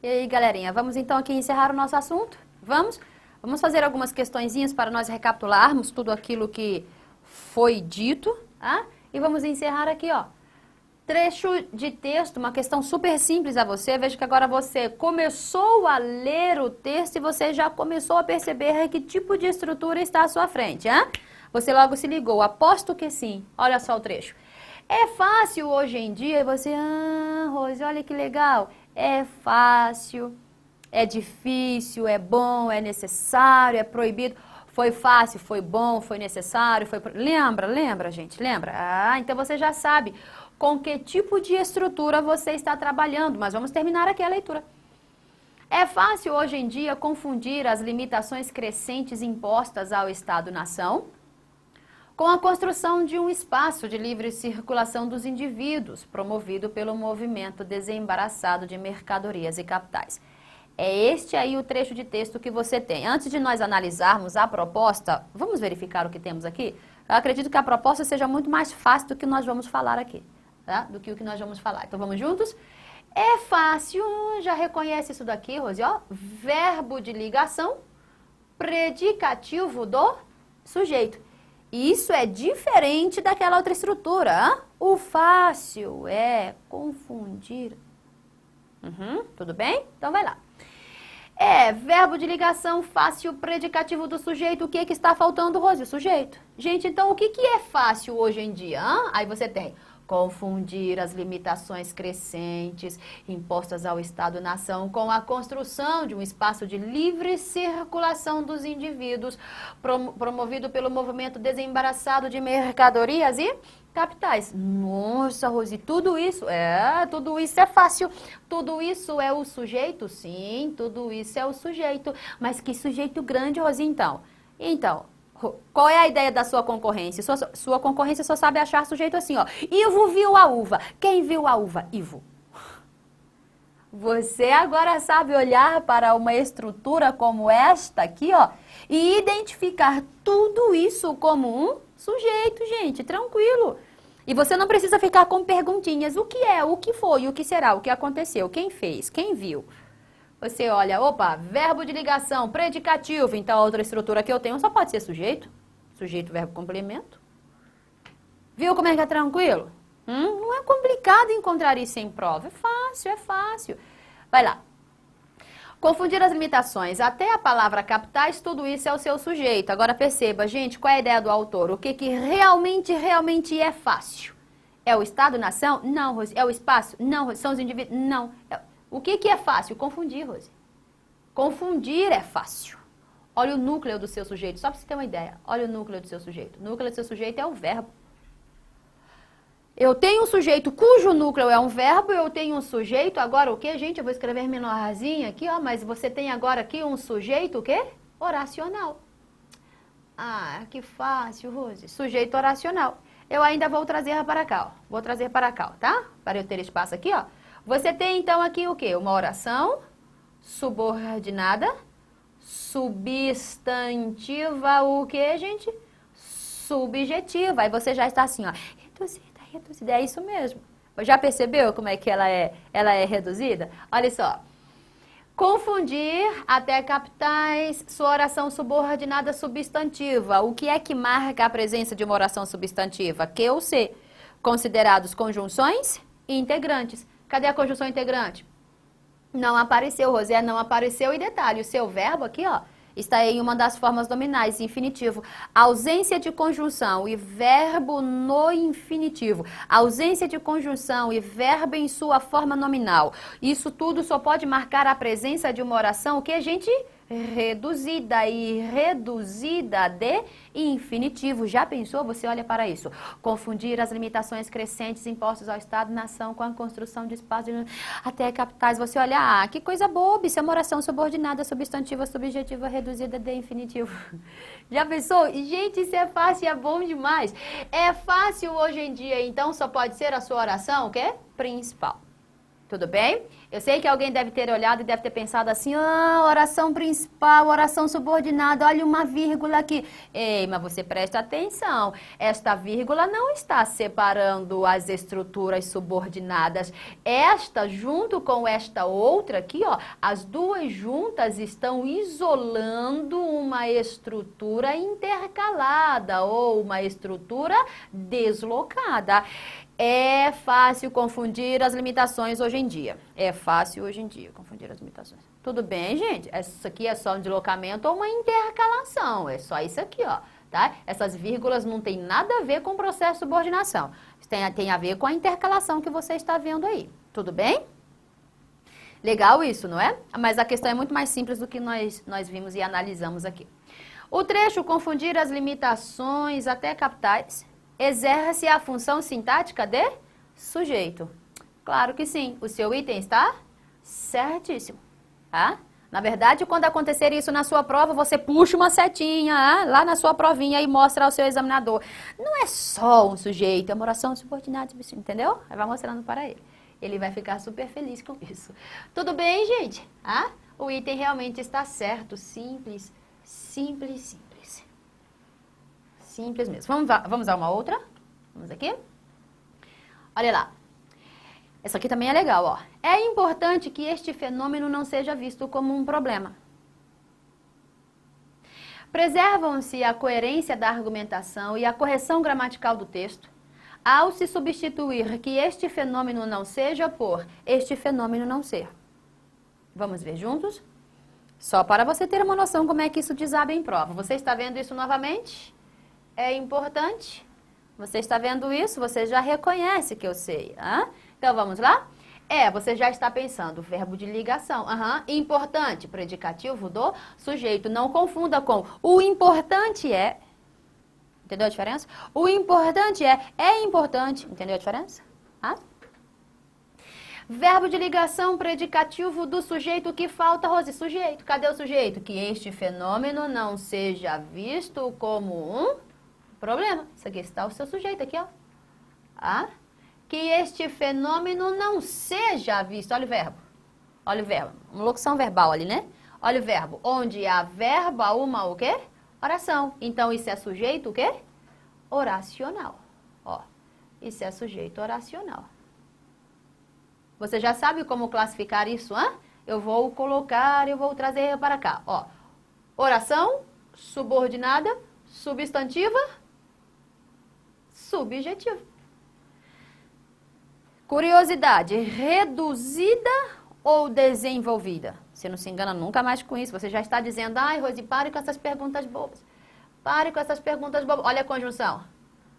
E aí, galerinha, vamos então aqui encerrar o nosso assunto? Vamos? Vamos fazer algumas questõezinhas para nós recapitularmos tudo aquilo que foi dito, tá? E vamos encerrar aqui, ó. Trecho de texto, uma questão super simples a você. Veja que agora você começou a ler o texto e você já começou a perceber que tipo de estrutura está à sua frente, hein? Você logo se ligou, aposto que sim. Olha só o trecho. É fácil hoje em dia, e você, Rose, olha que legal. É fácil, é difícil, é bom, é necessário, é proibido. Foi fácil, foi bom, foi necessário, foi... Lembra, gente? Lembra? Ah, então você já sabe com que tipo de estrutura você está trabalhando. Mas vamos terminar aqui a leitura. É fácil hoje em dia confundir as limitações crescentes impostas ao Estado-nação com a construção de um espaço de livre circulação dos indivíduos, promovido pelo movimento desembaraçado de mercadorias e capitais. É este aí o trecho de texto que você tem. Antes de nós analisarmos a proposta, vamos verificar o que temos aqui? Eu acredito que a proposta seja muito mais fácil do que nós vamos falar aqui, tá? Do que o que nós vamos falar. Então vamos juntos? É fácil, já reconhece isso daqui, Rose, ó. Verbo de ligação, predicativo do sujeito. Isso é diferente daquela outra estrutura. Hein? O fácil é confundir. Tudo bem? Então vai lá. É, verbo de ligação fácil, predicativo do sujeito. O que que está faltando, Rose? O sujeito. Gente, então o que que é fácil hoje em dia? Hein? Aí você tem confundir as limitações crescentes impostas ao Estado-nação com a construção de um espaço de livre circulação dos indivíduos, promovido pelo movimento desembaraçado de mercadorias e capitais. Nossa, Rose, tudo isso é fácil. Tudo isso é o sujeito? Sim, tudo isso é o sujeito. Mas que sujeito grande, Rose, então? Então, qual é a ideia da sua concorrência? Sua concorrência só sabe achar sujeito assim, ó. Ivo viu a uva. Quem viu a uva? Ivo. Você agora sabe olhar para uma estrutura como esta aqui, ó, e identificar tudo isso como um sujeito, gente, tranquilo. E você não precisa ficar com perguntinhas. O que é? O que foi? O que será? O que aconteceu? Quem fez? Quem viu? Você olha, opa, verbo de ligação, predicativo. Então, a outra estrutura que eu tenho só pode ser sujeito. Sujeito, verbo, complemento. Viu como é que é tranquilo? Não é complicado encontrar isso em prova. É fácil, é fácil. Vai lá. Confundir as limitações. Até a palavra capitais, tudo isso é o seu sujeito. Agora perceba, gente, qual é a ideia do autor? O que que realmente é fácil? É o Estado-nação? Não, Rose. É o espaço? Não, Rose. São os indivíduos? Não. O que que é fácil? Confundir, Rose. Confundir é fácil. Olha o núcleo do seu sujeito, só para você ter uma ideia. Olha o núcleo do seu sujeito. O núcleo do seu sujeito é o verbo. Eu tenho um sujeito cujo núcleo é um verbo, eu tenho um sujeito, agora o que, gente? Eu vou escrever menorzinho aqui, ó, mas você tem agora aqui um sujeito, o quê? Oracional. Ah, que fácil, Rose. Sujeito oracional. Eu ainda vou trazer para cá, ó. Vou trazer para cá, tá? Para eu ter espaço aqui, ó. Você tem, então, aqui o quê? Uma oração subordinada, substantiva, o quê, gente? Subjetiva. Aí você já está assim, ó, reduzida, é isso mesmo. Já percebeu como é que ela é reduzida? Olha só. Confundir até capitais, sua oração subordinada substantiva. O que é que marca a presença de uma oração substantiva? Que ou se, considerados conjunções e integrantes. Cadê a conjunção integrante? Não apareceu, Rosé, não apareceu. E detalhe, o seu verbo aqui, ó, está em uma das formas nominais, infinitivo. Ausência de conjunção e verbo no infinitivo. Ausência de conjunção e verbo em sua forma nominal. Isso tudo só pode marcar a presença de uma oração, o que, gente? Reduzida e reduzida de infinitivo. Já pensou? Você olha para isso. Confundir as limitações crescentes impostas ao Estado-nação com a construção de espaços até capitais. Você olha, que coisa boba. Isso é uma oração subordinada, substantiva, subjetiva, reduzida de infinitivo. Já pensou? Gente, isso é fácil e é bom demais. É fácil hoje em dia, então só pode ser a sua oração, o quê? Principal. Tudo bem? Eu sei que alguém deve ter olhado e deve ter pensado assim, oração principal, oração subordinada, olha uma vírgula aqui. Ei, mas você presta atenção, esta vírgula não está separando as estruturas subordinadas. Esta, junto com esta outra aqui, ó, as duas juntas estão isolando uma estrutura intercalada ou uma estrutura deslocada. É fácil confundir as limitações hoje em dia. É fácil hoje em dia confundir as limitações. Tudo bem, gente? Isso aqui é só um deslocamento ou uma intercalação. É só isso aqui, ó. Tá? Essas vírgulas não tem nada a ver com o processo de subordinação. Tem a ver com a intercalação que você está vendo aí. Tudo bem? Legal isso, não é? Mas a questão é muito mais simples do que nós vimos e analisamos aqui. O trecho confundir as limitações até capitais exerce a função sintática de sujeito. Claro que sim, o seu item está certíssimo. Tá? Na verdade, quando acontecer isso na sua prova, você puxa uma setinha lá na sua provinha e mostra ao seu examinador. Não é só um sujeito, é uma oração subordinada, entendeu? Aí vai mostrando para ele. Ele vai ficar super feliz com isso. Tudo bem, gente? O item realmente está certo, simples, simples, simples. Simples mesmo. Vamos a uma outra? Vamos aqui? Olha lá. Essa aqui também é legal, ó. É importante que este fenômeno não seja visto como um problema. Preservam-se a coerência da argumentação e a correção gramatical do texto, ao se substituir que este fenômeno não seja por este fenômeno não ser. Vamos ver juntos? Só para você ter uma noção como é que isso desaba em prova. Você está vendo isso novamente? É importante. Você está vendo isso? Você já reconhece que eu sei. Então, vamos lá? Você já está pensando, verbo de ligação. Importante, predicativo do sujeito. Não confunda com o importante é. Entendeu a diferença? O importante é importante. Entendeu a diferença? Verbo de ligação predicativo do sujeito que falta, Rose. Sujeito. Cadê o sujeito? Que este fenômeno não seja visto como um problema. Isso aqui está o seu sujeito aqui, ó. Que este fenômeno não seja visto. Olha o verbo. Olha o verbo. Uma locução verbal ali, né? Olha o verbo. Onde há verbo, há uma o quê? Oração. Então, isso é sujeito o quê? Oracional. Ó. Isso é sujeito oracional. Você já sabe como classificar isso, Eu vou trazer para cá, ó. Oração, subordinada, substantiva, subjetiva. Curiosidade, reduzida ou desenvolvida? Você não se engana nunca mais com isso. Você já está dizendo, Rose, pare com essas perguntas bobas. Pare com essas perguntas bobas. Olha a conjunção.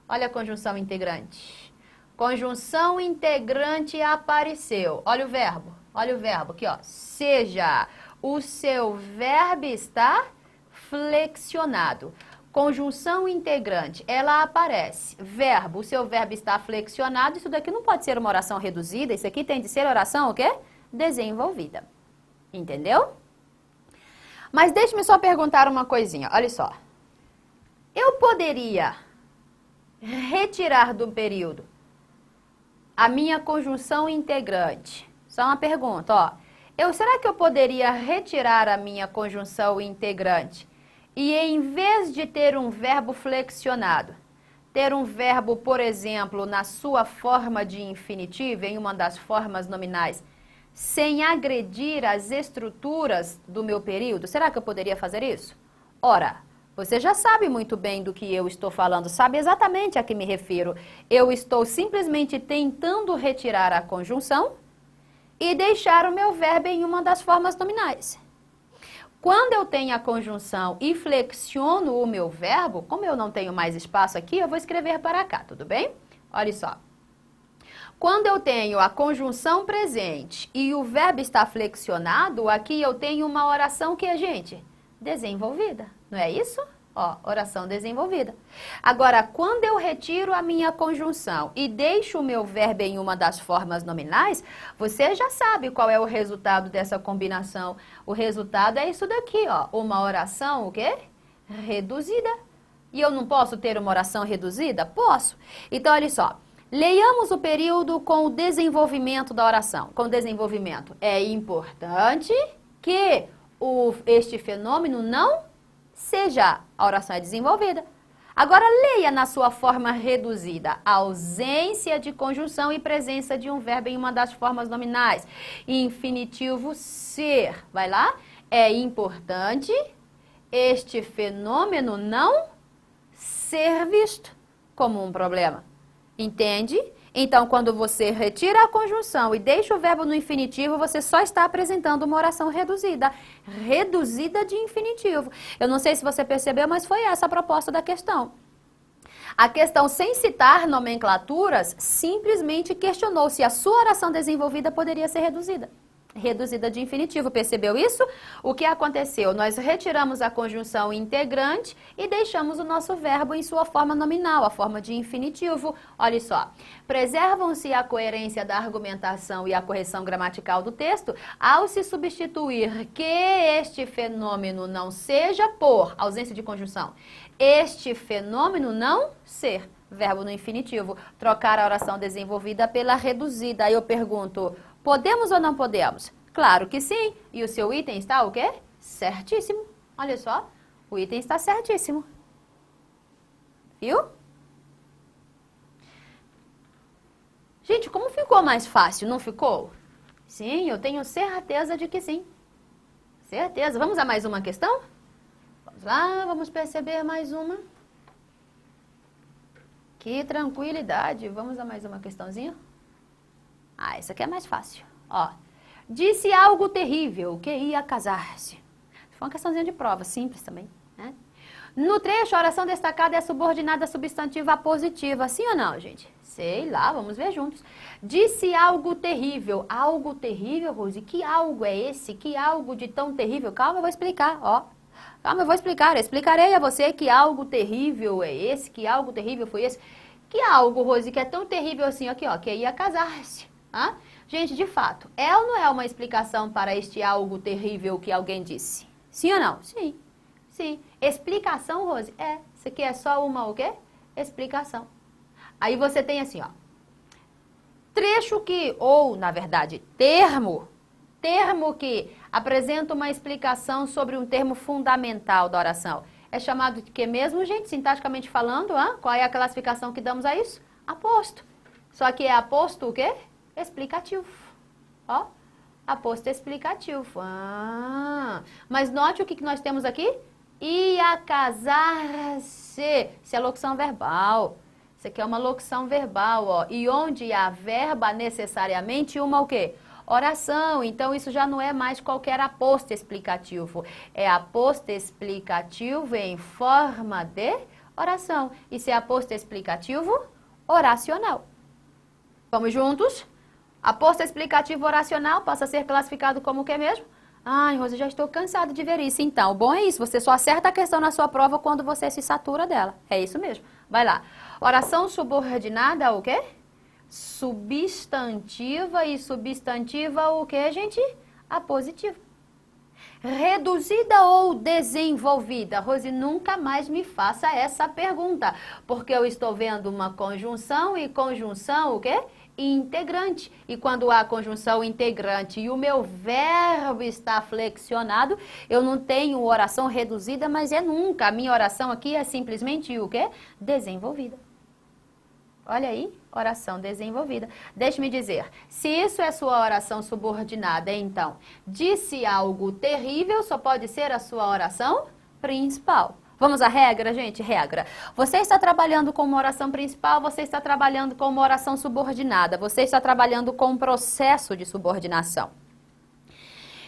Olha a conjunção integrante. Conjunção integrante apareceu. Olha o verbo. Olha o verbo aqui, ó. Seja. O seu verbo está flexionado. Conjunção integrante, ela aparece. Verbo, o seu verbo está flexionado. Isso daqui não pode ser uma oração reduzida. Isso aqui tem de ser oração o quê? Desenvolvida. Entendeu? Mas deixe-me só perguntar uma coisinha. Olha só. Eu poderia retirar do período a minha conjunção integrante? Só uma pergunta, ó. Será que eu poderia retirar a minha conjunção integrante e, em vez de ter um verbo flexionado, ter um verbo, por exemplo, na sua forma de infinitivo, em uma das formas nominais, sem agredir as estruturas do meu período? Será que eu poderia fazer isso? Ora, você já sabe muito bem do que eu estou falando, sabe exatamente a que me refiro. Eu estou simplesmente tentando retirar a conjunção e deixar o meu verbo em uma das formas nominais. Quando eu tenho a conjunção e flexiono o meu verbo, como eu não tenho mais espaço aqui, eu vou escrever para cá, tudo bem? Olha só. Quando eu tenho a conjunção presente e o verbo está flexionado, aqui eu tenho uma oração que é, gente, desenvolvida, não é isso? Ó, oração desenvolvida. Agora, quando eu retiro a minha conjunção e deixo o meu verbo em uma das formas nominais, você já sabe qual é o resultado dessa combinação. O resultado é isso daqui, ó, uma oração, o quê? Reduzida. E eu não posso ter uma oração reduzida? Posso. Então, olha só. Leiamos o período com o desenvolvimento da oração. Com o desenvolvimento, é importante que este fenômeno não seja a oração é desenvolvida. Agora, leia na sua forma reduzida. Ausência de conjunção e presença de um verbo em uma das formas nominais. Infinitivo ser. Vai lá. É importante este fenômeno não ser visto como um problema. Entende? Então, quando você retira a conjunção e deixa o verbo no infinitivo, você só está apresentando uma oração reduzida. Reduzida de infinitivo. Eu não sei se você percebeu, mas foi essa a proposta da questão. A questão, sem citar nomenclaturas, simplesmente questionou se a sua oração desenvolvida poderia ser reduzida. Reduzida de infinitivo, percebeu isso? O que aconteceu? Nós retiramos a conjunção integrante e deixamos o nosso verbo em sua forma nominal, a forma de infinitivo. Olha só, preservam-se a coerência da argumentação e a correção gramatical do texto ao se substituir que este fenômeno não seja por ausência de conjunção. Este fenômeno não ser. Verbo no infinitivo. Trocar a oração desenvolvida pela reduzida. Aí eu pergunto, podemos ou não podemos? Claro que sim. E o seu item está o quê? Certíssimo. Olha só, o item está certíssimo. Viu? Gente, como ficou mais fácil, não ficou? Sim, eu tenho certeza de que sim. Certeza. Vamos a mais uma questão? Vamos lá, vamos perceber mais uma. Que tranquilidade. Vamos a mais uma questãozinha? Ah, essa aqui é mais fácil. Ó, disse algo terrível, que ia casar-se. Foi uma questãozinha de prova, simples também, né? No trecho, a oração destacada é subordinada substantiva a positiva. Sim ou não, gente? Sei lá, vamos ver juntos. Disse algo terrível. Algo terrível, Rose? Que algo é esse? Que algo de tão terrível? Calma, eu vou explicar, ó. Calma, eu vou explicar. Explicarei a você que algo terrível é esse, que algo terrível foi esse. Que algo, Rose, que é tão terrível assim, aqui, ó, que ia casar-se. Ah? Gente, de fato, é ou não é uma explicação para este algo terrível que alguém disse? Sim ou não? Sim. Sim. Explicação, Rose? É. Isso aqui é só uma o quê? Explicação. Aí você tem assim, ó. Trecho que, ou, na verdade, termo que apresenta uma explicação sobre um termo fundamental da oração. É chamado de que mesmo, gente, sintaticamente falando, qual é a classificação que damos a isso? Aposto. Só que é aposto o quê? Explicativo. Ó, aposto explicativo. Mas note o que nós temos aqui? Ia casar-se. Isso é locução verbal. Isso aqui é uma locução verbal, ó. E onde há verba, necessariamente uma o quê? Oração. Então, isso já não é mais qualquer aposto explicativo. É aposto explicativo em forma de oração. Isso é aposto explicativo oracional. Vamos juntos? Aposto explicativo oracional passa a ser classificado como o que mesmo? Ai, Rosa, já estou cansada de ver isso. Então, bom é isso. Você só acerta a questão na sua prova quando você se satura dela. É isso mesmo. Vai lá. Oração subordinada o quê? Substantiva e substantiva o que, gente? A positiva. Reduzida ou desenvolvida? Rose, nunca mais me faça essa pergunta, porque eu estou vendo uma conjunção e conjunção o quê? Integrante. E quando há conjunção integrante e o meu verbo está flexionado, eu não tenho oração reduzida, mas é nunca. A minha oração aqui é simplesmente o quê? Desenvolvida. Olha aí, oração desenvolvida. Deixe-me dizer, se isso é sua oração subordinada, então, disse algo terrível, só pode ser a sua oração principal. Vamos à regra, gente? Regra. Você está trabalhando com uma oração principal, você está trabalhando com uma oração subordinada, você está trabalhando com um processo de subordinação.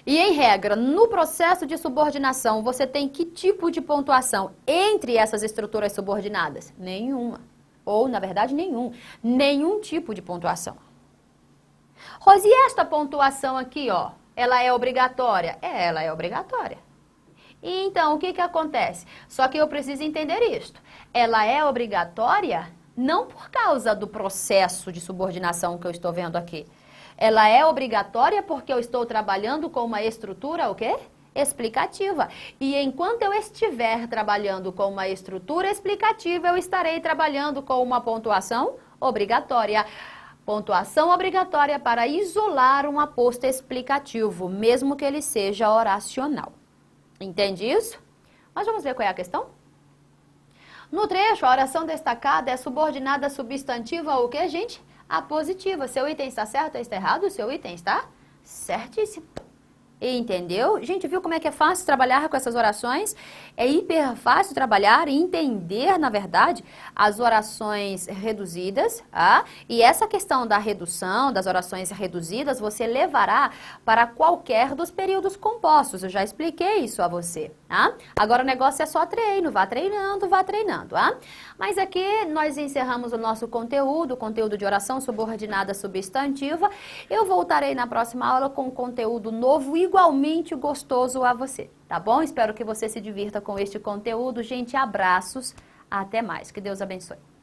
E em regra, no processo de subordinação, você tem que tipo de pontuação entre essas estruturas subordinadas? Nenhuma. Ou, na verdade, nenhum tipo de pontuação. Rose, e esta pontuação aqui, ó, ela é obrigatória? Ela é obrigatória. E então, o que acontece? Só que eu preciso entender isto. Ela é obrigatória não por causa do processo de subordinação que eu estou vendo aqui. Ela é obrigatória porque eu estou trabalhando com uma estrutura, o quê? Explicativa. E enquanto eu estiver trabalhando com uma estrutura explicativa, eu estarei trabalhando com uma pontuação obrigatória. Pontuação obrigatória para isolar um aposto explicativo, mesmo que ele seja oracional. Entende isso? Mas vamos ver qual é a questão? No trecho, a oração destacada é subordinada substantiva ao que, gente? A positiva. Seu item está certo ou está errado? Seu item está certíssimo. Entendeu? Gente, viu como é que é fácil trabalhar com essas orações? É hiper fácil trabalhar e entender, na verdade, as orações reduzidas, tá? E essa questão da redução, das orações reduzidas, você levará para qualquer dos períodos compostos. Eu já expliquei isso a você, tá? Agora o negócio é só treino, vá treinando, tá? Mas aqui nós encerramos o nosso conteúdo, conteúdo de oração subordinada substantiva. Eu voltarei na próxima aula com conteúdo novo e igualmente gostoso a você, tá bom? Espero que você se divirta com este conteúdo. Gente, abraços, até mais. Que Deus abençoe.